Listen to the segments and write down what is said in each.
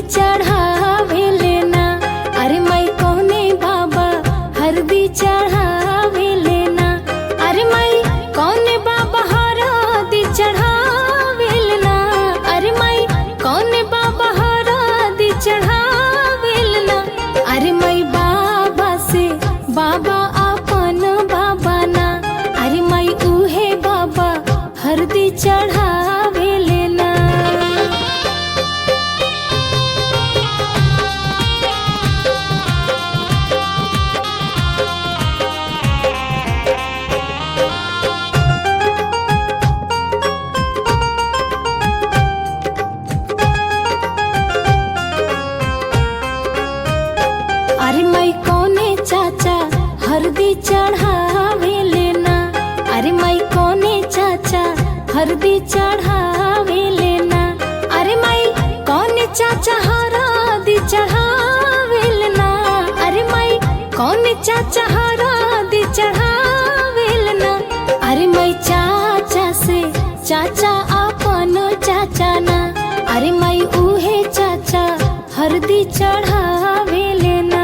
चढ़ावे लेना। अरे माई कौने बाबा हरदी चढ़ावे लेना। अरे माई कौने बाबा हरदी चढ़ावे लेना। अरे माई कौने बाबा हरदी चढ़ावे लेना। अरे माई बाबा से बाबा अपन बाबा ना। अरे माई उहे बाबा हरदी चढ़ावे लेना। अरे माई कौने चाचा हरदी चढ़ावे लेना। अरे माई कौने चाचा हरदी चढ़ावे लेना। अरे माई कौने चाचा हरदी चढ़ावे लेना। अरे माई कौने चाचा हरदी चढ़ावे लेना। अरे माई चाचा से चाचा अपन चाचा ना। अरे माई उहे चाचा हरदी चढ़ावे लेना।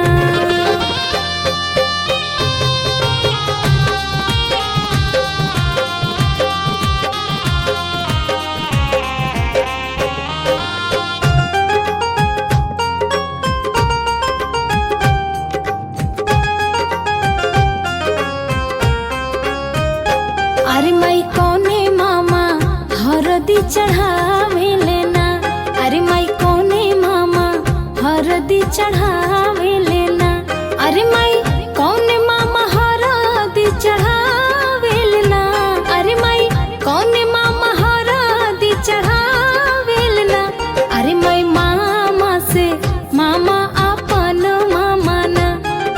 अरे माई कौने मामा हरदी चढ़ावे लेना। अरे माई कौने मामा हरदी चढ़ावे लेना। अरे माई कौने मामा हरदी चढ़ावे लेना। अरे माई कौने मामा हरदी चढ़ावे लेना। अरे माई मामा से मामा अपन मामा ना।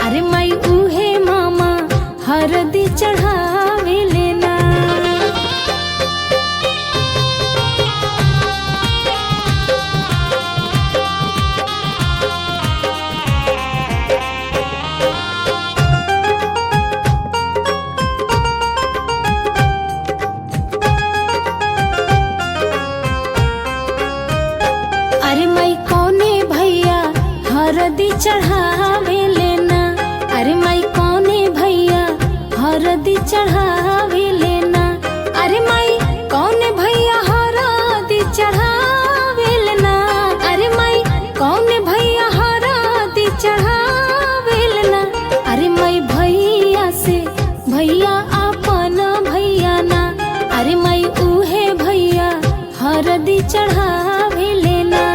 अरे माई उहे मामा हरदी चढ़ावे लेना। अरे माई कौने भैया हरदी चढ़ावे लेना। अरे माई कौने भैया हरदी चढ़ावे लेना। अरे माई कौने भैया हरदी चढ़ावे लेना। अरे माई कौने भैया हरदी चढ़ावे लेना। अरे माई भैया से भैया अपन भैया ना। अरे माई उहे भैया हरदी चढ़ावे लेना।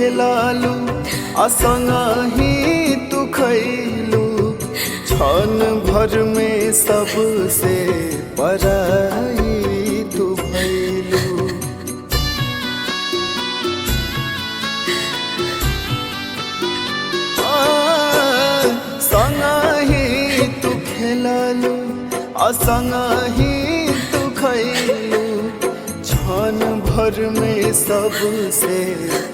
खेलालू असंगही तू खैलू क्षण भर में सबसे पराई तू भैलू। संगही तू खेलालू असंगही तू खैलू क्षण भर में सबसे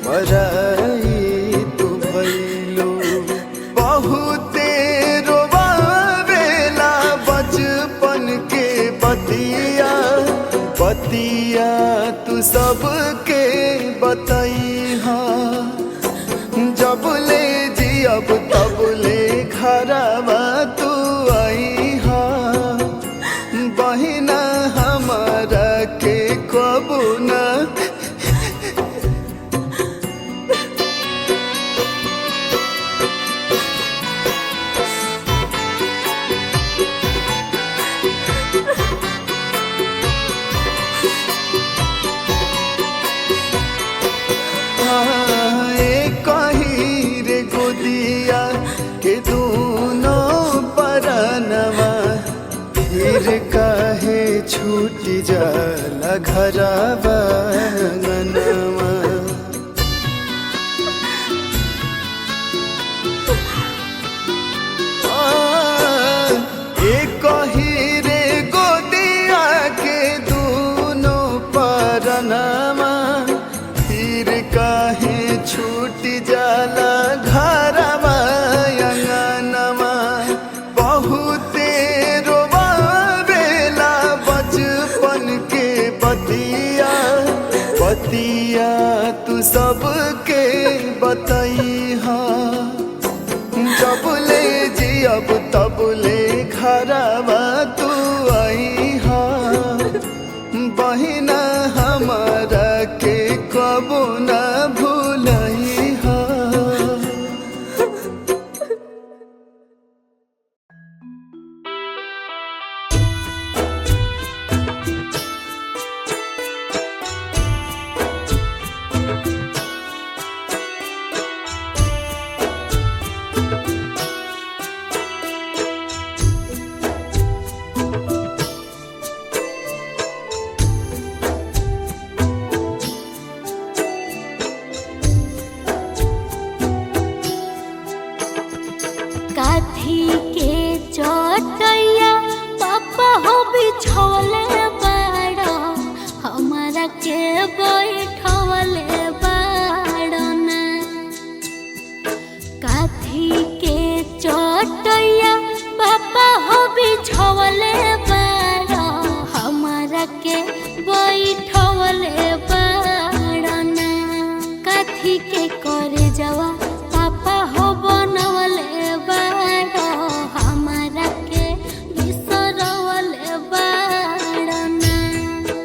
पराई तू भैलू। बहुते रोवावेला बचपन के बतिया बतिया तू सबके बतैहा जब ले जियब तब ले घरवा तू आईहा बहिना हमारा के कबू ना कही रे गोदिया के दोनों परनवा फिर काहे छूट जाला घरवा अंगनवा। कही रे गोदिया के दोनों परनवा फिर काहे छूट जाला घरवा अंगनवा। बहुते रोवावेला बचपन के बतिया बतिया तू सबके बतैहा जब ले जियब तब ले घरवा तू आईहा बहिना हमारा के कबू ना भूलैहा। काथी के चटैया पापा हो बिछौले बाड़ा हमारा के बैठवले बाड़ना। काथी के चटैया पापा हो बिछौले बाड़ा हमारा के बैठवले बाड़ना। काथी के करे जावा पापा हो बनवले बाड़ा हमारा के बिसरवले बाड़ना।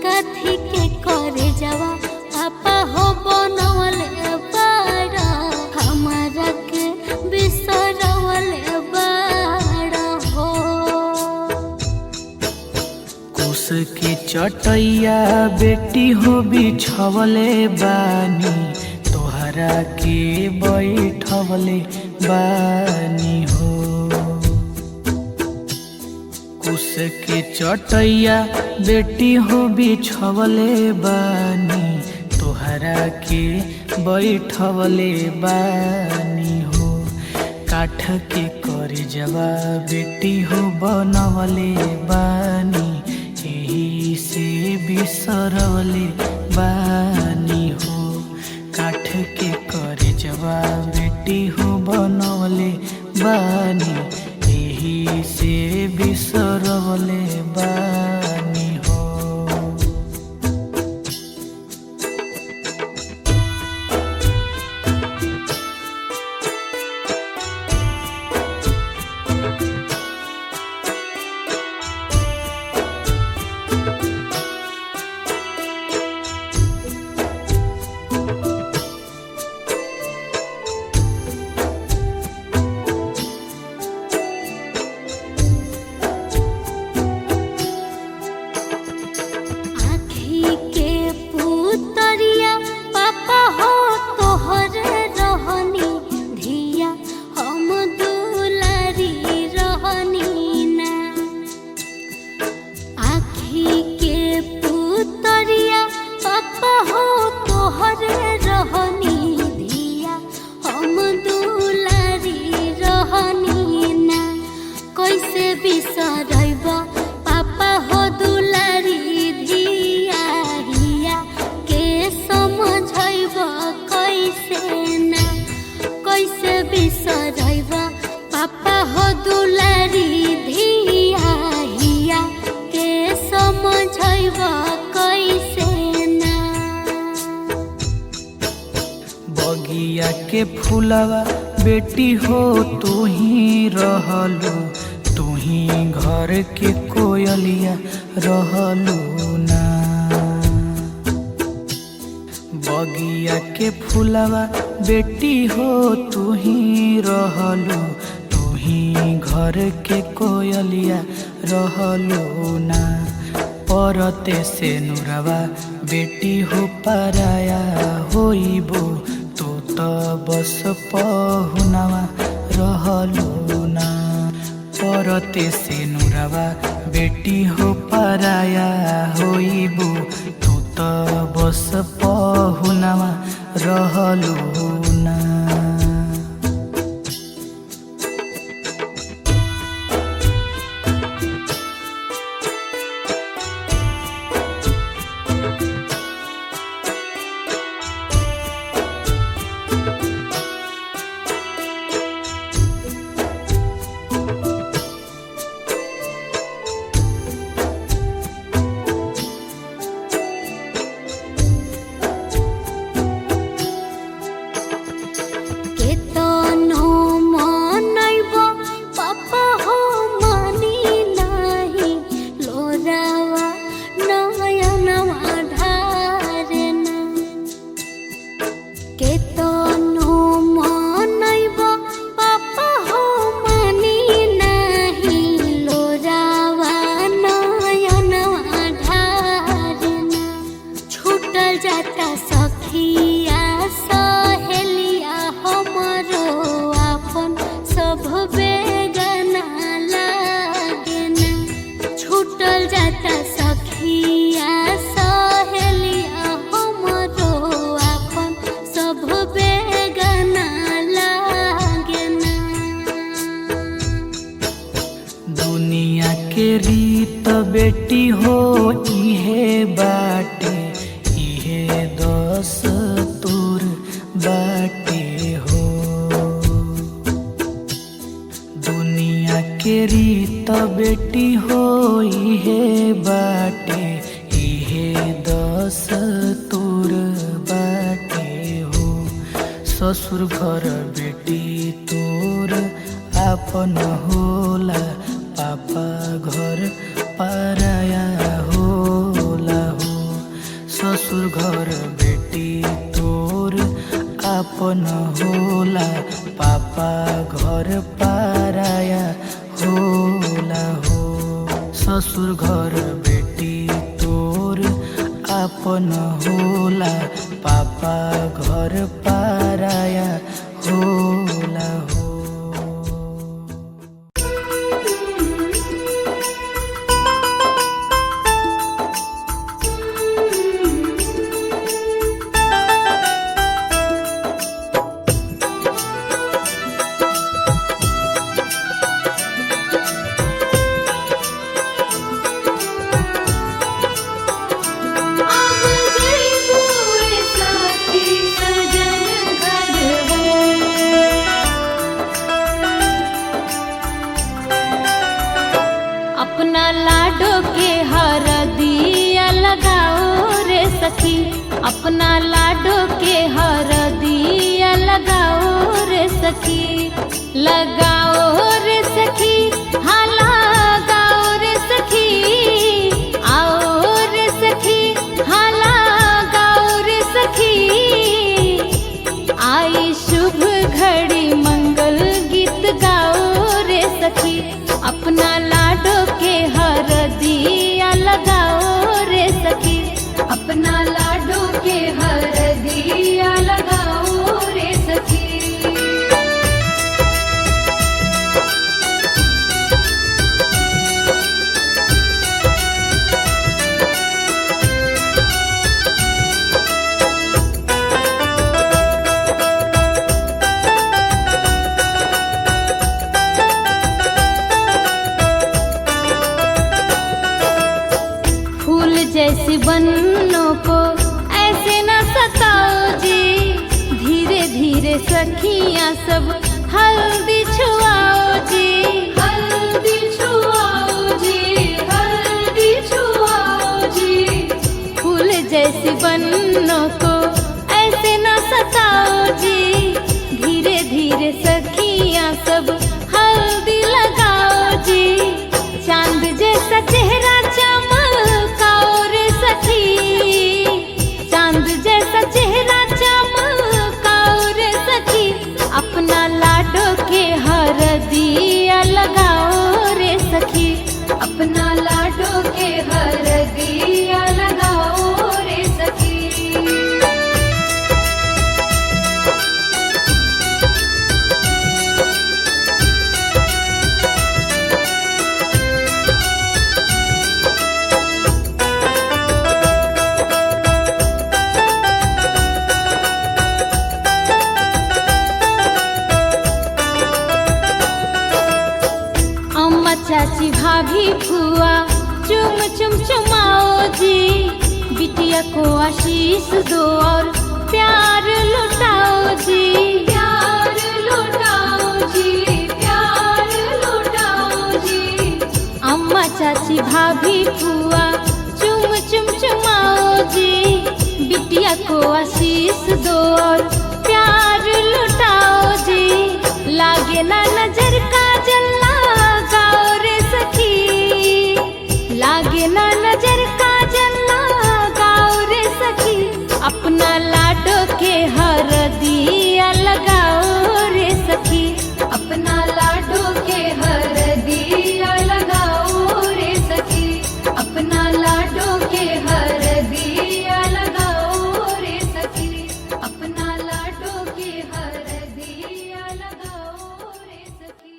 काथी के करे जावा पापा हो बनवले बाड़ा हमारा के बिसरवले बाड़ा हो। कुश की चटैया बेटी हो बिछवले बानी तोहरा के बैठवले बानी हो। कुश के चटैया बेटी हो बिछवले बानी तोहरा के बैठवले बानी हो। काठ के कर जवा बेटी हो बनवले बानी यही से बिसरवले बानी हो। काठ के कर जवा बेटी हो बनवले बानी यही से बिसरवले बानी हो। हो दुलारी धिया हिया के समझैबा कैसे ना। बगिया के फूलवा बेटी हो तू ही रहलू, तू ही घर के कोयलिया रहलू ना। बगिया के फूलवा बेटी हो तू ही रहलू, तू ही घर के कोयलिया रहलू ना। परते से नुरवा बेटी हो पराया होइबो, तू तो बस पहुनवा रहलू ना। परते से नुरवा बेटी हो पराया होइबो, तू तो बस पहुनवा रहलू ना। दुनिया के रीत बेटी हो इहे बाटे, इहे दस्तूर बाटे हो। दुनिया के रीत बेटी हो इहे बाटे, इहे दस्तूर बाटे हो। ससुर घर बेटी तोर आपन होला, पापा घर पराया होला हो। ससुर घर बेटी तोर आपन होला, पापा घर पराया होला हो। ससुर घर बेटी तोर आपन होला, पापा घर पराया होला हो। अपना लाडो के हरदिया लगाओ रे सखी, अपना लाडो के हरदिया लगाओ रे सखी। लगाओ रे सखी, हाँ लगाओ रे सखी। आओ रे सखी, हाँ लगाओ रे सखी। आई शुभ घड़ी मंगल गीत गाओ रे सखी। अपना लाडो के हरदिया लगाओ रे सखी, अपना लाडो के हरदिया लगाओ रे सखी। जैसी बन्नों को ऐसे न सताओ जी, धीरे धीरे सखियां सब हल्दी छुआओ जी। चाची भाभी फुआ चुम चुम चुमाओ जी, बिटिया को आशीष दो और प्यार लुटाओ जी, प्यार लुटाओ जी, प्यार लुटाओ जी। अम्मा चाची भाभी फुआ चुम चुम चुमाओ जी, बिटिया को आशीष दो और प्यार लुटाओ जी। लागे ना नजर का जल्ला गाओ रे सखी, लागे ना नजर का जल्ला गाओ रे सखी। अपना लाडो के हरदिया लगाओ रे सखी, अपना लाडो के हरदिया लगाओ रे सखी, अपना लाडो के हरदिया लगाओ रे सखी, अपना लाडो के हरदिया लगाओ रे सखी।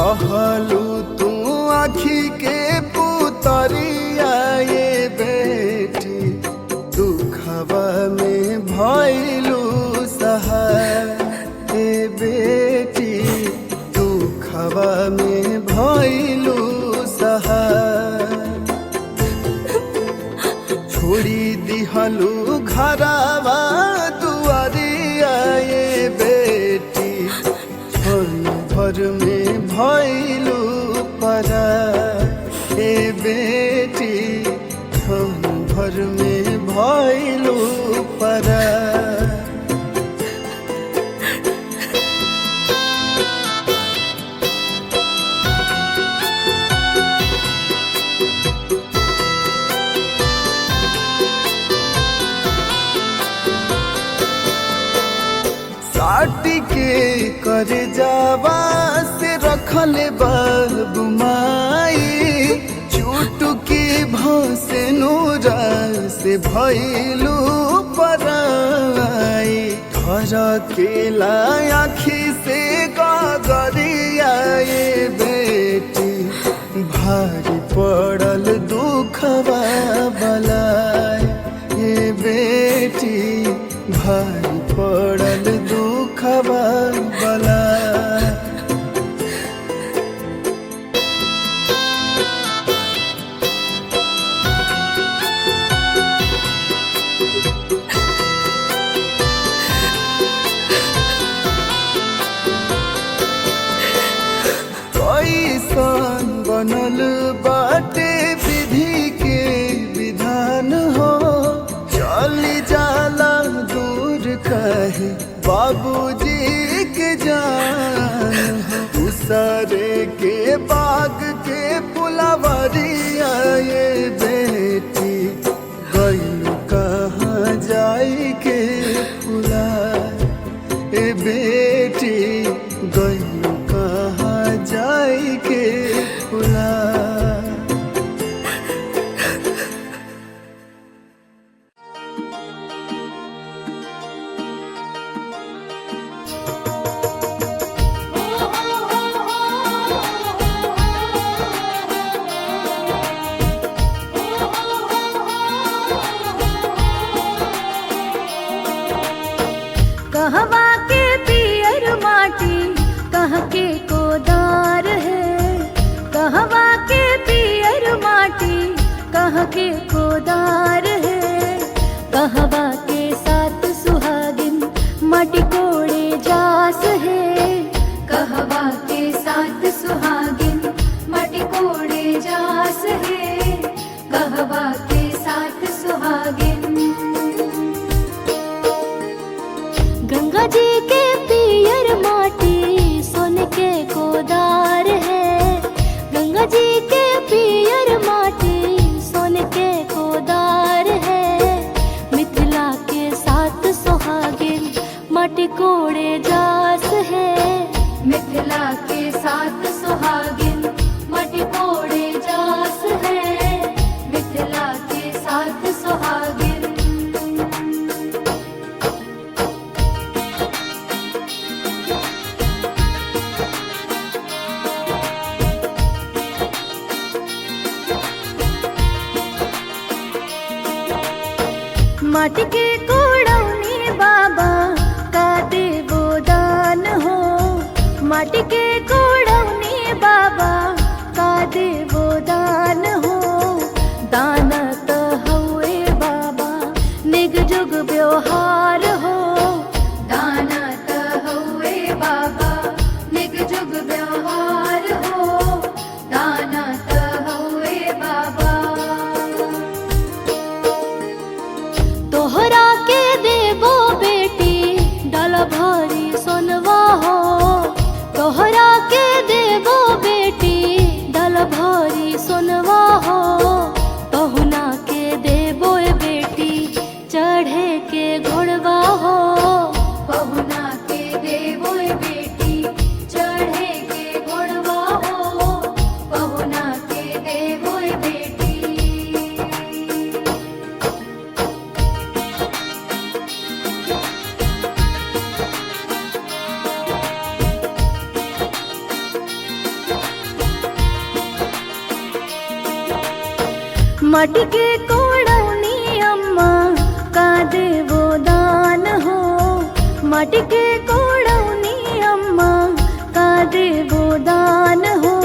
रहलू तू आखी के पुतरिया ये बेटी दुखवा में भइलू सहाय ए बेटी दुखवा में भइलू सहाय छोड़ी दिहलू घरवा दुआरिया ये बेटी क्षण भर में भइलू परा ए बेटी क्षण भर में भइलू परा साटी के कर जावा से रखले बाबू माई चुटकी भसे नूरा से भइलू पराई घर के आखी से गगरिया ये बेटी भारी पड़ल दुखवा बलाई ये बेटी भारी पड़ल दुखवा बला कैसन बनल बाटे विधि के विधान हो चली जाला दूर कहे बाबूजी के जान दूसरे के बाग के पुलवरिया ये बेटी गइलू कहाँ जाई के पुला ए बेटी गइलू कहाँ जाई के पुला कहवा के पियर माटी कहाँ के कोदार है कहवा के पियर माटी कहाँ के कोदार है कहवा के साथ सुहागिन माटी कोड़े जास है कहवा के साथ सुहागिन माटी कोड़े जास है कहवा के साथ सुहागिन गंगा जी के पियर माटी सोने के कोदार है गंगा जी के पियर माटी सोने के कोदार है मिथिला के साथ सुहागिन माटी कोड़े जास है मिथिला के साथ सुहागिन माटी कोड़े जास है मिथिला के साथ सुहागिन माटी के कोड़ौनी बाबा का देवो दान हो माटी के कोड़ौनी बाबा का देवो दान हो दान तो हुए बाबा निग जुग व्यवहार हो दान तो हुए बाबा निग जुग व्यवहार हो दान तो हुए बाबा तोहरा के देवो बेटी डाला भारी सोनवा हो तोहरा के मटके कोड़ौनी अम्मा का देवो दान हो, मटके कोड़ौनी अम्मा का देवो दान हो।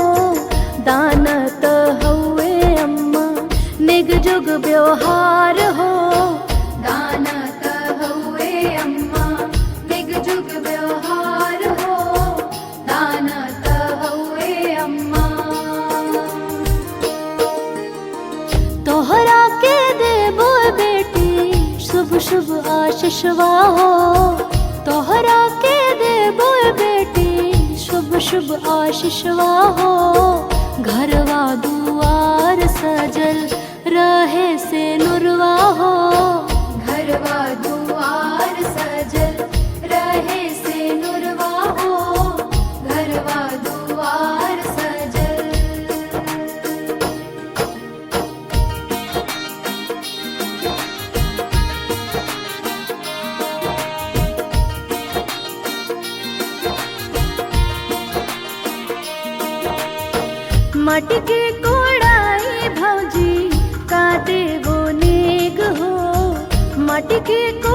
दान त हउए अम्मा निग जुग व्यवहार हो, दान त हउए अम्मा निग जुग व्यवहार हो, दान त हउए अम्मा। तोहरा के देबो बेटी शुभ शुभ आशीषवा हो, तोहरा के देबो बेटी शुभ शुभ आशीषवा हो। घरवा दुआर सजल रहे से नुरवा हो, घरवा दुआर सजल रहे से नुरवा हो, घरवा दुआर सजल। मटके कोड़ाई भौजी का देवो नेग हो, मटके को